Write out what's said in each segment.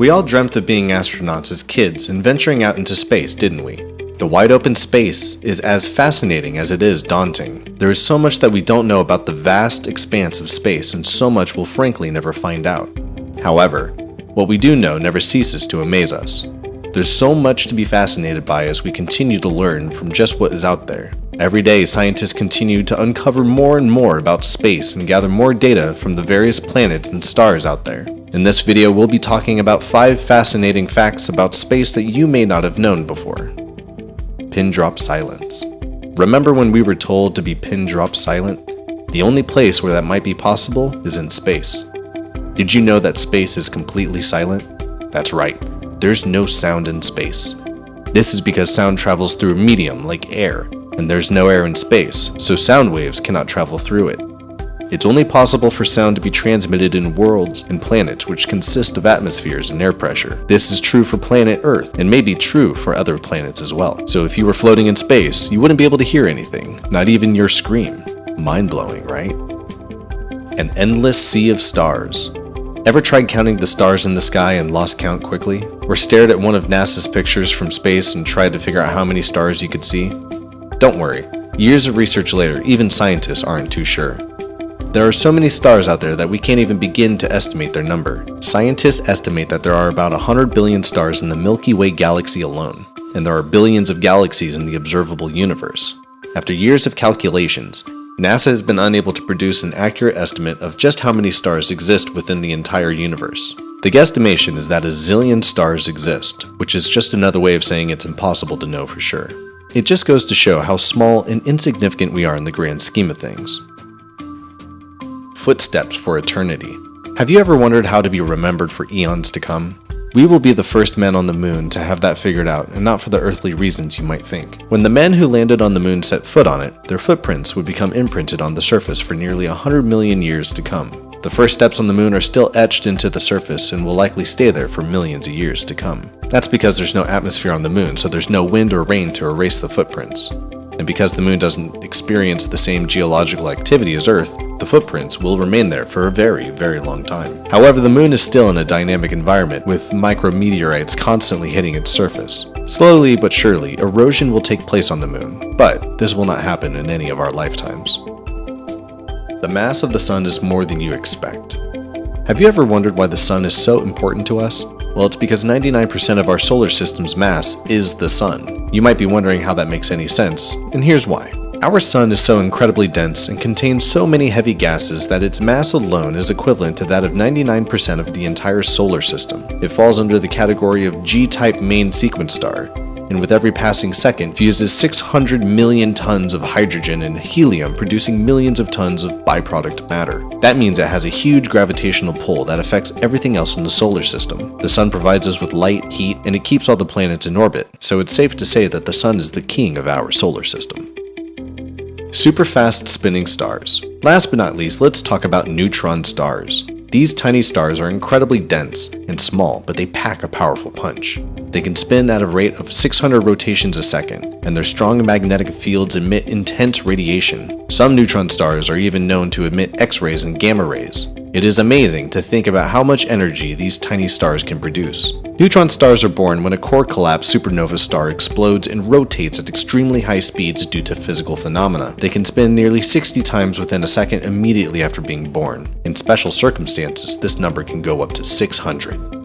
We all dreamt of being astronauts as kids and venturing out into space, didn't we? The wide open space is as fascinating as it is daunting. There is so much that we don't know about the vast expanse of space, and so much we'll frankly never find out. However, what we do know never ceases to amaze us. There's so much to be fascinated by as we continue to learn from just what is out there. Every day, scientists continue to uncover more and more about space and gather more data from the various planets and stars out there. In this video, we'll be talking about 5 fascinating facts about space that you may not have known before. Pin drop silence. Remember when we were told to be pin drop silent? The only place where that might be possible is in space. Did you know that space is completely silent? That's right, there's no sound in space. This is because sound travels through a medium like air, and there's no air in space, so sound waves cannot travel through it. It's only possible for sound to be transmitted in worlds and planets which consist of atmospheres and air pressure. This is true for planet Earth, and may be true for other planets as well. So if you were floating in space, you wouldn't be able to hear anything, not even your scream. Mind-blowing, right? An endless sea of stars. Ever tried counting the stars in the sky and lost count quickly? Or stared at one of NASA's pictures from space and tried to figure out how many stars you could see? Don't worry, years of research later, even scientists aren't too sure. There are so many stars out there that we can't even begin to estimate their number. Scientists estimate that there are about 100 billion stars in the Milky Way galaxy alone, and there are billions of galaxies in the observable universe. After years of calculations, NASA has been unable to produce an accurate estimate of just how many stars exist within the entire universe. The guesstimation is that a zillion stars exist, which is just another way of saying it's impossible to know for sure. It just goes to show how small and insignificant we are in the grand scheme of things. Footsteps for eternity. Have you ever wondered how to be remembered for eons to come? We will be the first men on the moon to have that figured out, and not for the earthly reasons you might think. When the men who landed on the moon set foot on it, their footprints would become imprinted on the surface for nearly 100 million years to come. The first steps on the moon are still etched into the surface and will likely stay there for millions of years to come. That's because there's no atmosphere on the moon, so there's no wind or rain to erase the footprints. And because the moon doesn't experience the same geological activity as Earth, the footprints will remain there for a very, very long time. However, the moon is still in a dynamic environment with micrometeorites constantly hitting its surface. Slowly but surely, erosion will take place on the moon, but this will not happen in any of our lifetimes. The mass of the sun is more than you expect. Have you ever wondered why the sun is so important to us? Well, it's because 99% of our solar system's mass is the sun. You might be wondering how that makes any sense, and here's why. Our sun is so incredibly dense and contains so many heavy gases that its mass alone is equivalent to that of 99% of the entire solar system. It falls under the category of G-type main sequence star, and with every passing second fuses 600 million tons of hydrogen and helium, producing millions of tons of byproduct matter. That means it has a huge gravitational pull that affects everything else in the solar system. The sun provides us with light, heat, and it keeps all the planets in orbit, so it's safe to say that the sun is the king of our solar system. Super fast spinning stars. Last but not least, let's talk about neutron stars. These tiny stars are incredibly dense and small, but they pack a powerful punch. They can spin at a rate of 600 rotations a second, and their strong magnetic fields emit intense radiation. Some neutron stars are even known to emit X-rays and gamma rays. It is amazing to think about how much energy these tiny stars can produce. Neutron stars are born when a core collapse supernova star explodes and rotates at extremely high speeds due to physical phenomena. They can spin nearly 60 times within a second immediately after being born. In special circumstances, this number can go up to 600.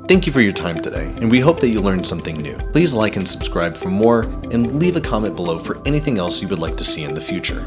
Thank you for your time today, and we hope that you learned something new. Please like and subscribe for more, and leave a comment below for anything else you would like to see in the future.